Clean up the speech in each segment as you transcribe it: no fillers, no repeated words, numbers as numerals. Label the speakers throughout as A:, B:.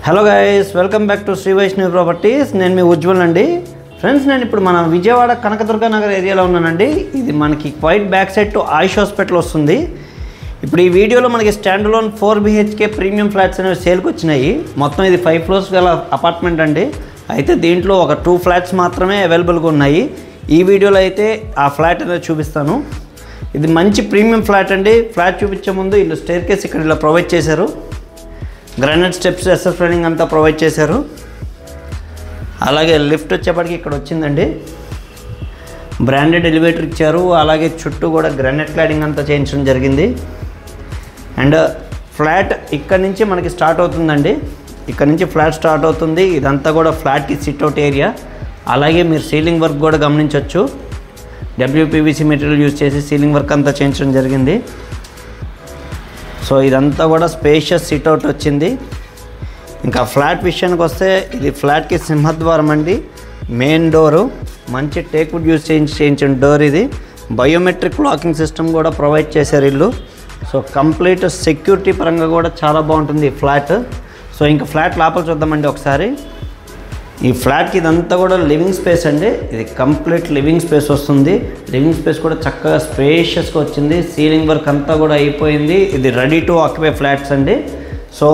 A: Hello guys, welcome back to Sri Vaishnavi properties. నేను మీ ఉజ్వల్ అండి. ఫ్రెండ్స్, నేను ఇప్పుడు మన విజయవాడ కనకదుర్గ నగర్ ఏరియాలో ఉన్నానండి. ఇది మనకి quite back side to Ayush hospital వస్తుంది. ఇప్పుడు ఈ వీడియోలో మనకి standalone 4 BHK premium flats అనేవి సేల్కి వచ్చినాయి. మొత్తం ఇది 5 floors గల అపార్ట్మెంట్ అండి. అయితే దీంట్లో ఒక 2 flats మాత్రమే అవైలబుల్గా ఉన్నాయి. ఈ వీడియోలో అయితే ఆ ఫ్లాట్ అనేది చూపిస్తాను. ఇది మంచి ప్రీమియం ఫ్లాట్ అండి. ఫ్లాట్ చూపించే ముందు వీళ్ళు స్టేర్ కేస్ ఇక్కడ ఇలా ప్రొవైడ్ చేశారు. గ్రానైట్ స్టెప్స్, ఎస్ఎస్ ఫ్రేమింగ్ అంతా ప్రొవైడ్ చేశారు. అలాగే లిఫ్ట్ వచ్చేప్పటికి ఇక్కడ వచ్చిందండి. బ్రాండెడ్ ఎలివేటర్ ఇచ్చారు. అలాగే చుట్టూ కూడా గ్రానైట్ క్లాడింగ్ అంతా చేయించడం జరిగింది. అండ్ ఫ్లాట్ ఇక్కడ నుంచి మనకి స్టార్ట్ అవుతుందండి. ఇక్కడ నుంచి ఫ్లాట్ స్టార్ట్ అవుతుంది. ఇదంతా కూడా ఫ్లాట్కి సిట్అవుట్ ఏరియా. అలాగే మీరు సీలింగ్ వర్క్ కూడా గమనించవచ్చు. WPVC మెటీరియల్ యూజ్ చేసి సీలింగ్ వర్క్ అంతా చేయించడం జరిగింది. సో ఇదంతా కూడా స్పేషియస్ సిట్అవుట్ వచ్చింది. ఇంకా ఫ్లాట్ విషయానికి వస్తే ఇది ఫ్లాట్కి సింహద్వారం అండి. మెయిన్ డోరు మంచి టేక్వుడ్ యూజ్ చేయించిన డోర్. ఇది బయోమెట్రిక్ లాకింగ్ సిస్టమ్ కూడా ప్రొవైడ్ చేశారు ఇల్లు. సో కంప్లీట్ సెక్యూరిటీ పరంగా కూడా చాలా బాగుంటుంది ఈ ఫ్లాట్. సో ఇంకా ఫ్లాట్ లోపల చూద్దామండి ఒకసారి. ఈ ఫ్లాట్కి ఇదంతా కూడా లివింగ్ స్పేస్ అండి. ఇది కంప్లీట్ లివింగ్ స్పేస్ వస్తుంది. లివింగ్ స్పేస్ కూడా చక్కగా స్పేషియస్గా వచ్చింది. సీలింగ్ వర్క్ అంతా కూడా అయిపోయింది. ఇది రెడీ టు ఆక్యుపై ఫ్లాట్స్ అండి. సో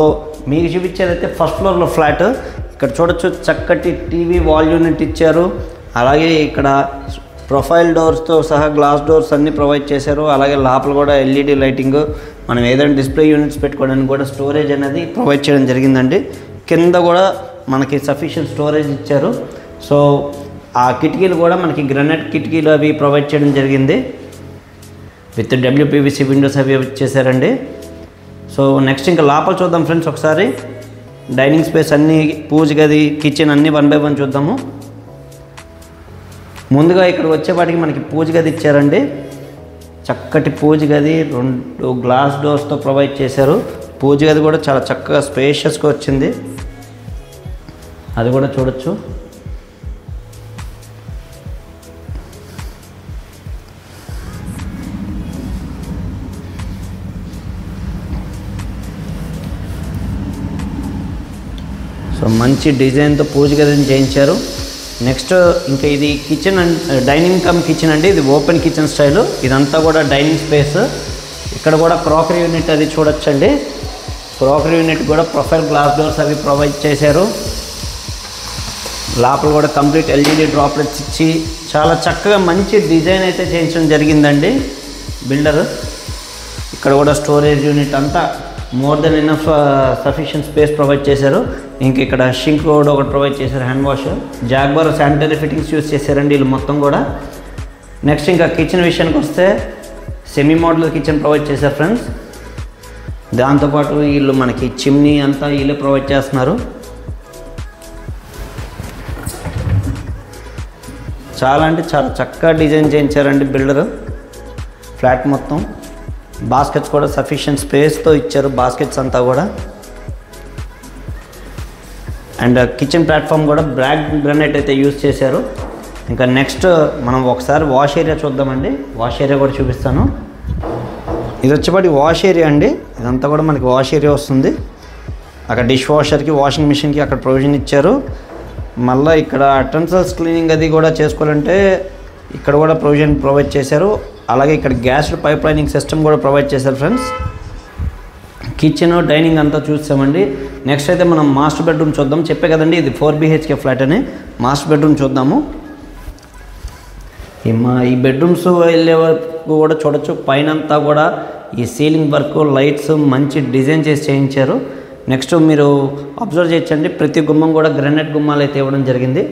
A: మీకు చూపించేదైతే ఫస్ట్ ఫ్లోర్లో ఫ్లాట్. ఇక్కడ చూడొచ్చు, చక్కటి టీవీ వాల్ యూనిట్ ఇచ్చారు. అలాగే ఇక్కడ ప్రొఫైల్ డోర్స్తో సహా గ్లాస్ డోర్స్ అన్నీ ప్రొవైడ్ చేశారు. అలాగే లోపల కూడా LED లైటింగ్, మనం ఏదైనా డిస్ప్లే యూనిట్స్ పెట్టుకోవడానికి కూడా స్టోరేజ్ అనేది ప్రొవైడ్ చేయడం జరిగిందండి. కింద కూడా మనకి సఫిషియెంట్ స్టోరేజ్ ఇచ్చారు. సో ఆ కిటికీలు కూడా మనకి గ్రానైట్ కిటికీలు అవి ప్రొవైడ్ చేయడం జరిగింది. విత్ WPVC విండోస్ అవి ఇచ్చేసారండి. సో నెక్స్ట్ ఇంకా లోపల చూద్దాం ఫ్రెండ్స్ ఒకసారి. డైనింగ్ స్పేస్ అన్నీ, పూజ గది, కిచెన్ అన్నీ 1 by 1 చూద్దాము. ముందుగా ఇక్కడ వచ్చేపాటికి మనకి పూజ గది ఇచ్చారండి. చక్కటి పూజ గది, 2 గ్లాస్ డోర్స్తో ప్రొవైడ్ చేశారు. పూజ గది కూడా చాలా చక్కగా స్పేషియస్గా వచ్చింది. అది కూడా చూడొచ్చు. సో మంచి డిజైన్తో పూజ గదిని చేయించారు. నెక్స్ట్ ఇంకా ఇది kitchen and dining come kitchen అండి. ఇది ఓపెన్ కిచెన్ స్టైలు. ఇదంతా కూడా డైనింగ్ స్పేస్. ఇక్కడ కూడా క్రాకరీ యూనిట్ అది చూడొచ్చండి. క్రాకరీ యూనిట్ కూడా ప్రొఫైల్ గ్లాస్ డోర్స్ అవి ప్రొవైడ్ చేశారు. లోపల కూడా కంప్లీట్ LED డ్రాప్లెట్స్ ఇచ్చి చాలా చక్కగా మంచి డిజైన్ అయితే చేయించడం జరిగిందండి బిల్డర్. ఇక్కడ కూడా స్టోరేజ్ యూనిట్ అంతా more than enough sufficient space provide చేశారు. ఇంక ఇక్కడ షింక్ కూడా ఒకటి ప్రొవైడ్ చేశారు, hand wash. Jaguar sanitary fittings use చేశారండి వీళ్ళు మొత్తం కూడా. నెక్స్ట్ ఇంకా కిచెన్ విషయానికి వస్తే సెమీ మోడ్యులర్ కిచెన్ ప్రొవైడ్ చేశారు ఫ్రెండ్స్. దాంతోపాటు వీళ్ళు మనకి చిమ్నీ అంతా వీళ్ళే ప్రొవైడ్ చేస్తున్నారు. చాలా అంటే చాలా చక్కగా డిజైన్ చేయించారండి బిల్డరు ఫ్లాట్ మొత్తం. బాస్కెట్స్ కూడా సఫిషియెంట్ స్పేస్తో ఇచ్చారు, బాస్కెట్స్ అంతా కూడా. అండ్ కిచెన్ ప్లాట్ఫామ్ కూడా బ్లాక్ గ్రానైట్ అయితే యూజ్ చేశారు. ఇంకా నెక్స్ట్ మనం ఒకసారి వాష్ ఏరియా చూద్దామండి. వాష్ ఏరియా కూడా చూపిస్తాను. ఇది వచ్చేపాటి వాష్ ఏరియా అండి. ఇదంతా కూడా మనకి వాష్ ఏరియా వస్తుంది. అక్కడ డిష్ వాషర్కి, వాషింగ్ మిషన్కి అక్కడ ప్రొవిజన్ ఇచ్చారు. మళ్ళీ ఇక్కడ అటెన్సిల్స్ క్లీనింగ్ అది కూడా చేసుకోవాలంటే ఇక్కడ కూడా ప్రొవైడ్ చేశారు. అలాగే ఇక్కడ గ్యాస్ పైప్ లైనింగ్ సిస్టమ్ కూడా ప్రొవైడ్ చేశారు ఫ్రెండ్స్. కిచెన్, డైనింగ్ అంతా చూసామండి. నెక్స్ట్ అయితే మనం మాస్టర్ బెడ్రూమ్ చూద్దాం. చెప్పే కదండి ఇది 4 BHK ఫ్లాట్ అని. మాస్టర్ బెడ్రూమ్ చూద్దాము. ఈ బెడ్రూమ్స్ వెళ్ళే వరకు కూడా చూడొచ్చు. పైన అంతా కూడా ఈ సీలింగ్ వర్క్, లైట్స్ మంచి డిజైన్ చేసి చేయించారు. నెక్స్ట్ మీరు అబ్జర్వ్ చేయొచ్చండి, ప్రతి గుమ్మం కూడా గ్రానైట్ గుమ్మాలు అయితే ఇవ్వడం జరిగింది.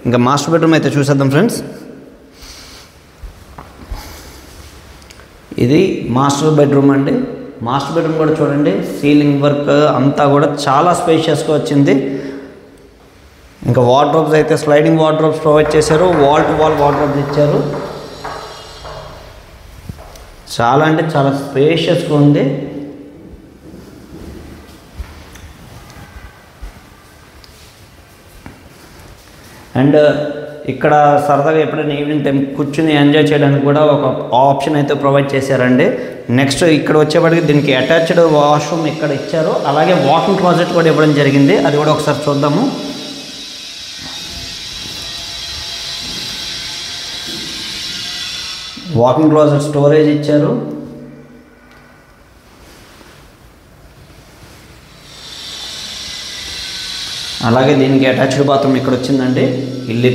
A: ఇంకా మాస్టర్ బెడ్రూమ్ అయితే చూసేద్దాం ఫ్రెండ్స్. ఇది మాస్టర్ బెడ్రూమ్ అండి. మాస్టర్ బెడ్రూమ్ కూడా చూడండి, సీలింగ్ వర్క్ అంతా కూడా చాలా స్పేషియస్గా వచ్చింది. ఇంకా వార్డ్రోబ్స్ అయితే స్లైడింగ్ వార్డ్రోబ్స్ ప్రొవైడ్ చేశారు. వాల్ టు వాల్ వార్డ్రోబ్స్ ఇచ్చారు. చాలా అంటే చాలా స్పేషియస్గా ఉంది. అండ్ ఇక్కడ సరదాగా ఎప్పుడైనా ఈవినింగ్ టైం కూర్చుని ఎంజాయ్ చేయడానికి కూడా ఒక ఆప్షన్ అయితే ప్రొవైడ్ చేశారండి. నెక్స్ట్ ఇక్కడ వచ్చేప్పటికి దీనికి అటాచ్డ్ వాష్రూమ్ ఇక్కడ ఇచ్చారు. అలాగే వాకింగ్ క్లాజెట్ కూడా ఇవ్వడం జరిగింది. అది కూడా ఒకసారి చూద్దాము. వాకింగ్ క్లాజెట్ స్టోరేజ్ ఇచ్చారు. అలాగే దీనికి అటాచ్డ్ బాత్రూమ్ ఇక్కడ వచ్చిందండి. ఇల్లు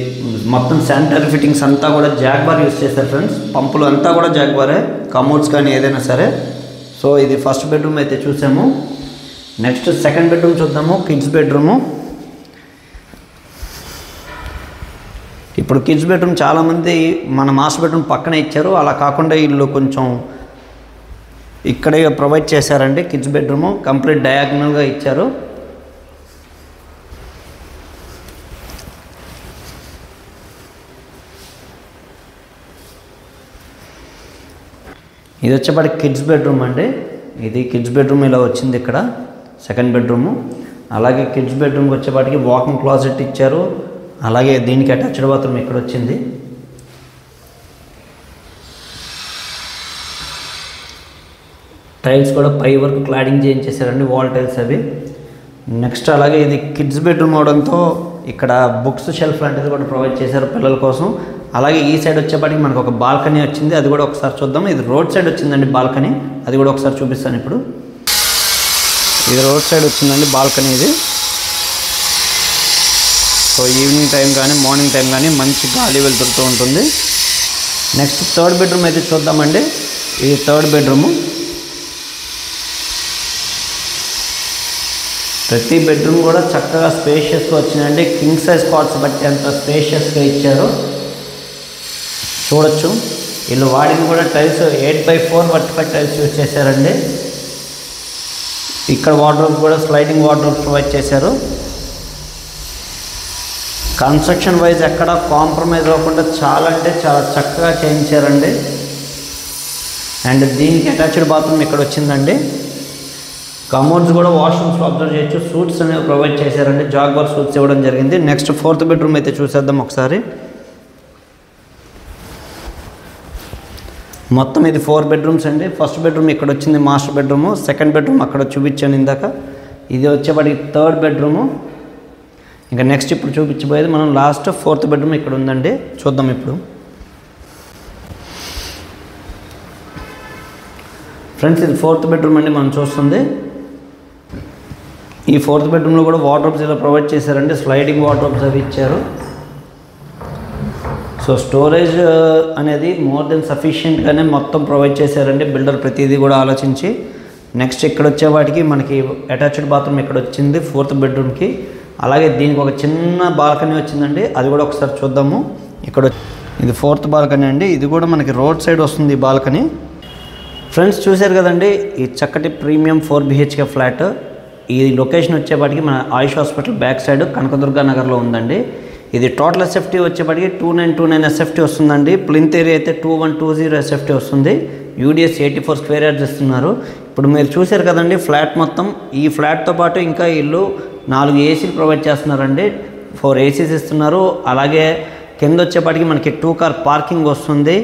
A: మొత్తం శానిటరీ ఫిట్టింగ్స్ అంతా కూడా జాగ్వార్ యూస్ చేశారు ఫ్రెండ్స్. పంపులు అంతా కూడా జాగ్వారే, కమోడ్స్ కానీ ఏదైనా సరే. సో ఇది ఫస్ట్ బెడ్రూమ్ అయితే చూసాము. నెక్స్ట్ సెకండ్ బెడ్రూమ్ చూద్దాము. Kids bedroom. ఇప్పుడు కిడ్స్ బెడ్రూమ్ చాలామంది మన మాస్టర్ బెడ్రూమ్ పక్కనే ఇచ్చారు. అలా కాకుండా వీళ్ళు కొంచెం ఇక్కడే ప్రొవైడ్ చేశారండి. కిడ్స్ బెడ్రూము కంప్లీట్ డయాగ్నల్గా ఇచ్చారు. ఇది వచ్చేప్పటికి కిడ్స్ బెడ్రూమ్ అండి. ఇది కిడ్స్ బెడ్రూమ్ ఇలా వచ్చింది ఇక్కడ సెకండ్ బెడ్రూము. అలాగే కిడ్స్ బెడ్రూమ్కి వచ్చేప్పటికి వాకింగ్ క్లాజెట్ ఇచ్చారు. అలాగే దీనికి అటాచ్డ్ బాత్రూమ్ ఇక్కడ వచ్చింది. టైల్స్ కూడా పై వరకు క్లాడింగ్ చేయించేసారండి, వాల్ టైల్స్ అవి. నెక్స్ట్ అలాగే ఇది కిడ్స్ బెడ్రూమ్ అవడంతో ఇక్కడ బుక్స్ షెల్ఫ్ లాంటిది కూడా ప్రొవైడ్ చేశారు పిల్లల కోసం. అలాగే ఈ సైడ్ వచ్చేప్పటికి మనకు ఒక బాల్కనీ వచ్చింది. అది కూడా ఒకసారి చూద్దాం. ఇది రోడ్ సైడ్ వచ్చిందండి బాల్కనీ. అది కూడా ఒకసారి చూపిస్తాను ఇప్పుడు. ఇది రోడ్ సైడ్ వచ్చిందండి బాల్కనీ ఇది. సో ఈవినింగ్ టైం కానీ మార్నింగ్ టైం కానీ మంచి గాలి వెళ్తుంటూ ఉంటుంది. నెక్స్ట్ థర్డ్ బెడ్రూమ్ అయితే చూద్దామండి. ఇది థర్డ్ బెడ్రూము. ప్రతి బెడ్రూమ్ కూడా చక్కగా స్పేషియస్గా వచ్చినాయండి. కింగ్ సైజ్ కాట్స్ బట్టి ఎంత స్పేషియస్గా ఇచ్చారో చూడొచ్చు. వీళ్ళు వాడిని కూడా tiles 8x4 vertical tiles use చేశారండి. ఇక్కడ వార్డ్రోబ్ కూడా స్లైడింగ్ వార్డ్రోబ్ ప్రొవైడ్ చేశారు. కన్స్ట్రక్షన్ వైజ్ ఎక్కడ కాంప్రమైజ్ అవ్వకుండా చాలా అంటే చాలా చక్కగా చేయించారండి. అండ్ దీనికి అటాచ్డ్ బాత్రూమ్ ఇక్కడ వచ్చిందండి. కమోడ్స్ కూడా వాష్రూమ్స్లో అబ్జర్వ్ చేయొచ్చు. సూట్స్ అనేవి ప్రొవైడ్ చేశారండి. జాగ్వార్ సూట్స్ ఇవ్వడం జరిగింది. నెక్స్ట్ ఫోర్త్ బెడ్రూమ్ అయితే చూసేద్దాం ఒకసారి. మొత్తం ఇది 4 బెడ్రూమ్స్ అండి. ఫస్ట్ బెడ్రూమ్ ఇక్కడ వచ్చింది మాస్టర్ బెడ్రూము. సెకండ్ బెడ్రూమ్ అక్కడ చూపించాను ఇందాక. ఇది వచ్చేప్పటికి థర్డ్ బెడ్రూము. ఇంకా నెక్స్ట్ ఇప్పుడు చూపించబోయేది మనం లాస్ట్ ఫోర్త్ బెడ్రూమ్ ఇక్కడ ఉందండి. చూద్దాం ఇప్పుడు. ఫ్రెండ్స్ ఇది ఫోర్త్ బెడ్రూమ్ అండి మనం చూస్తుంది. ఈ ఫోర్త్ బెడ్రూమ్లో కూడా వార్డ్రోబ్స్ ఇలా ప్రొవైడ్ చేశారండి. స్లైడింగ్ వార్డ్రోబ్స్ అవి ఇచ్చారు. సో స్టోరేజ్ అనేది మోర్ దెన్ సఫిషియెంట్గానే మొత్తం ప్రొవైడ్ చేశారండి బిల్డర్ ప్రతిదీ కూడా ఆలోచించి. నెక్స్ట్ ఇక్కడ వచ్చేవాటికి మనకి అటాచ్డ్ బాత్రూమ్ ఇక్కడ వచ్చింది ఫోర్త్ బెడ్రూమ్కి. అలాగే దీనికి ఒక చిన్న బాల్కనీ వచ్చిందండి. అది కూడా ఒకసారి చూద్దాము. ఇక్కడ ఇది ఫోర్త్ బాల్కనీ అండి. ఇది కూడా మనకి రోడ్ సైడ్ వస్తుంది ఈ బాల్కనీ. ఫ్రెండ్స్ చూశారు కదండి ఈ చక్కటి ప్రీమియం 4 BHK ఫ్లాట్. ఈ లొకేషన్ వచ్చేపాటికి మన ఆయుష్ హాస్పిటల్ బ్యాక్ సైడ్ కనకదుర్గా నగర్లో ఉందండి. ఇది టోటల్ SFT వచ్చేపాటికి 2929 SFT వస్తుందండి. ప్లింత్ ఏరియా అయితే 2120 SFT వస్తుంది. UDS 84 స్క్వేర్ యార్డ్స్ ఇస్తున్నారు. ఇప్పుడు మీరు చూశారు కదండి ఫ్లాట్ మొత్తం. ఈ ఫ్లాట్తో పాటు ఇంకా వీళ్ళు 4 ఏసీలు ప్రొవైడ్ చేస్తున్నారండి. 4 ఏసీస్ ఇస్తున్నారు. అలాగే కింద వచ్చేపాటికి మనకి 2 కార్ పార్కింగ్ వస్తుంది.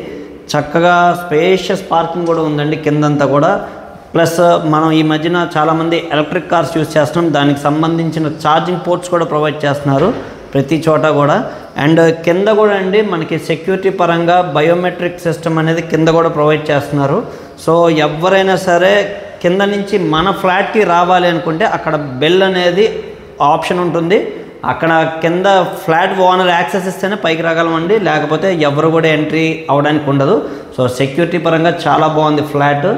A: చక్కగా స్పేషియస్ పార్కింగ్ కూడా ఉందండి కిందంతా కూడా. ప్లస్ మనం ఈ మధ్యన చాలామంది ఎలక్ట్రిక్ కార్స్ యూజ్ చేస్తున్నాం. దానికి సంబంధించిన ఛార్జింగ్ పోర్ట్స్ కూడా ప్రొవైడ్ చేస్తున్నారు ప్రతి చోట కూడా. అండ్ కింద కూడా అండి మనకి సెక్యూరిటీ పరంగా బయోమెట్రిక్ సిస్టమ్ అనేది కింద కూడా ప్రొవైడ్ చేస్తున్నారు. సో ఎవరైనా సరే కింద నుంచి మన ఫ్లాట్కి రావాలి అనుకుంటే అక్కడ బెల్ అనేది ఆప్షన్ ఉంటుంది. అక్కడ కింద ఫ్లాట్ ఓనర్ యాక్సెస్ ఇస్తేనే పైకి రాగలమండి. లేకపోతే ఎవరు కూడా ఎంట్రీ అవ్వడానికి ఉండదు. సో సెక్యూరిటీ పరంగా చాలా బాగుంది ఫ్లాట్.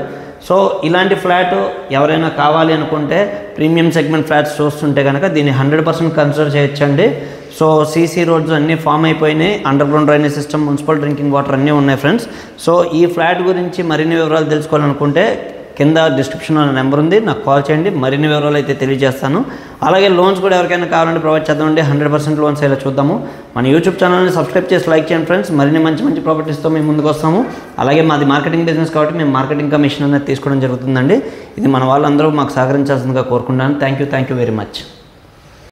A: సో ఇలాంటి ఫ్లాట్ ఎవరైనా కావాలి అనుకుంటే ప్రీమియం సెగ్మెంట్ ఫ్లాట్స్ చూస్తుంటే కనుక దీన్ని 100% కన్సిడర్ చేయొచ్చండి. సో సీసీ రోడ్స్ అన్నీ ఫామ్ అయిపోయినాయి. Under ground drainage system, municipal drinking water అన్నీ ఉన్నాయి ఫ్రెండ్స్. సో ఈ ఫ్లాట్ గురించి మరిన్ని వివరాలు తెలుసుకోవాలనుకుంటే కింద డిస్క్రిప్షన్లో నెంబర్ ఉంది, నాకు కాల్ చేయండి. మరిన్ని వివరాలు అయితే తెలియజేస్తాను. అలాగే లోన్స్ కూడా ఎవరికైనా కావాలంటే ప్రొవైడ్ చేద్దామండి. 100% లోన్స్ అయితే చూద్దాము. మన యూట్యూబ్ ఛానల్ని సబ్స్క్రైబ్ చేసి లైక్ చేయండి ఫ్రెండ్స్. మరిన్ని మంచి మంచి ప్రాపర్టీస్తో మేము ముందుకు వస్తాము. అలాగే మాది మార్కెటింగ్ బిజినెస్ కాబట్టి మేము మార్కెటింగ్ కమిషన్ అనేది తీసుకోవడం జరుగుతుందండి. ఇది మన వాళ్ళందరూ మాకు సహకరించాల్సిందిగా కోరుకుంటున్నాను. Thank you very much.